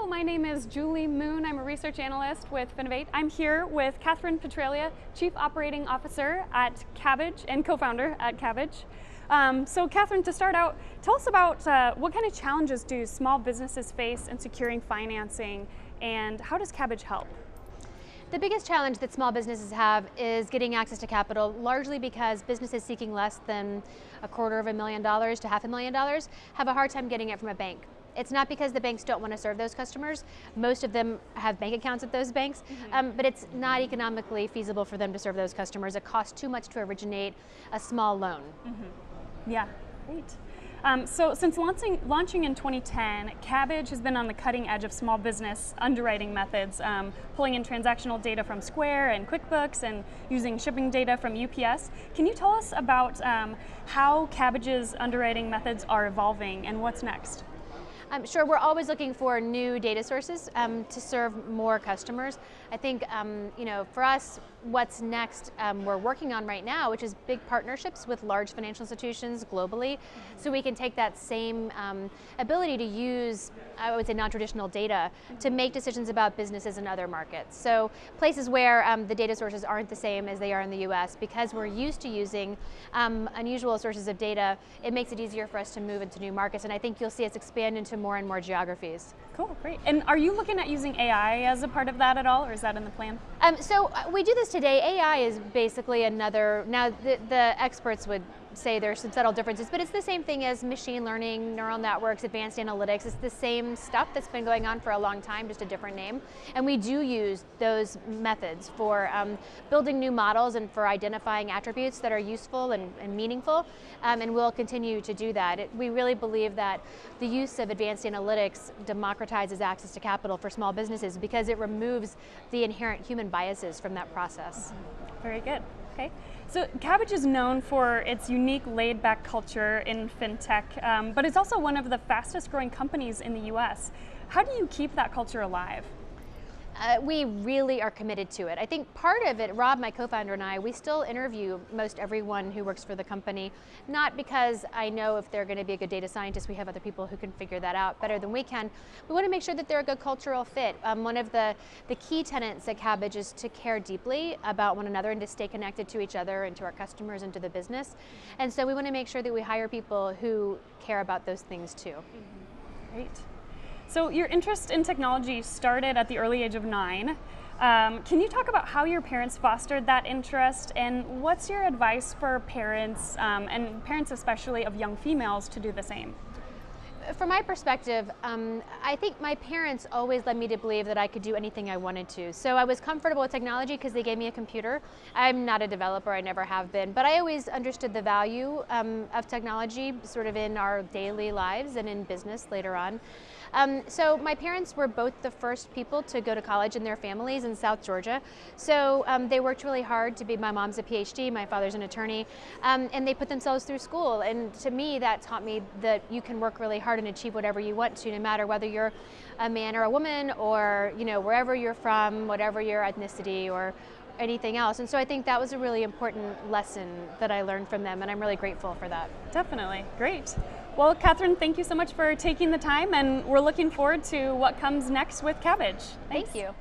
my name is Julie Muhn. I'm a research analyst with Finovate. I'm here with Kathryn Petralia, Chief Operating Officer at Kabbage and co-founder at Kabbage. So Kathryn, to start out, tell us about what kind of challenges do small businesses face in securing financing, and how does Kabbage help? The biggest challenge that small businesses have is getting access to capital, largely because businesses seeking less than $250,000 to $500,000 have a hard time getting it from a bank. It's not because the banks don't want to serve those customers. Most of them have bank accounts at those banks, but it's not economically feasible for them to serve those customers. It costs too much to originate a small loan. Yeah, great. So since launching in 2010, Kabbage has been on the cutting edge of small business underwriting methods, pulling in transactional data from Square and QuickBooks and using shipping data from UPS. Can you tell us about how Kabbage's underwriting methods are evolving and what's next? Sure, we're always looking for new data sources to serve more customers. I think, for us, what's next we're working on right now, which is big partnerships with large financial institutions globally, so we can take that same ability to use, I would say, non-traditional data to make decisions about businesses in other markets. So places where the data sources aren't the same as they are in the US, because we're used to using unusual sources of data, it makes it easier for us to move into new markets, and I think you'll see us expand into more and more geographies. Cool, great. And are you looking at using AI as a part of that at all, or is that in the plan? So we do this today. AI is basically another, now the experts would say there's some subtle differences, but it's the same thing as machine learning, neural networks, advanced analytics. It's the same stuff that's been going on for a long time, just a different name. And we do use those methods for building new models and for identifying attributes that are useful and meaningful, and we'll continue to do that. We really believe that the use of advanced analytics democratizes access to capital for small businesses because it removes the inherent human biases from that process. Very good. Okay. So Kabbage is known for its unique laid-back culture in fintech, but it's also one of the fastest growing companies in the US. How do you keep that culture alive? We really are committed to it. I think part of it, Rob, my co-founder, and I, we still interview most everyone who works for the company, not because I know if they're going to be a good data scientist. We have other people who can figure that out better than we can. We want to make sure that they're a good cultural fit. One of the key tenets at Kabbage is to care deeply about one another and to stay connected to each other and to our customers and to the business. And so we want to make sure that we hire people who care about those things too. Great. So your interest in technology started at the early age of 9. Can you talk about how your parents fostered that interest, and what's your advice for parents, and parents especially of young females, to do the same? From my perspective, I think my parents always led me to believe that I could do anything I wanted to. So I was comfortable with technology because they gave me a computer. I'm not a developer, I never have been, but I always understood the value of technology sort of in our daily lives and in business later on. So my parents were both the first people to go to college in their families in South Georgia. So they worked really hard to be, my mom's a PhD, my father's an attorney, and they put themselves through school. And to me, that taught me that you can work really hard and achieve whatever you want to, no matter whether you're a man or a woman, or wherever you're from, whatever your ethnicity or anything else. And so I think that was a really important lesson that I learned from them, and I'm really grateful for that. Definitely, great. Well, Kathryn, thank you so much for taking the time, and we're looking forward to what comes next with Kabbage. Thank you.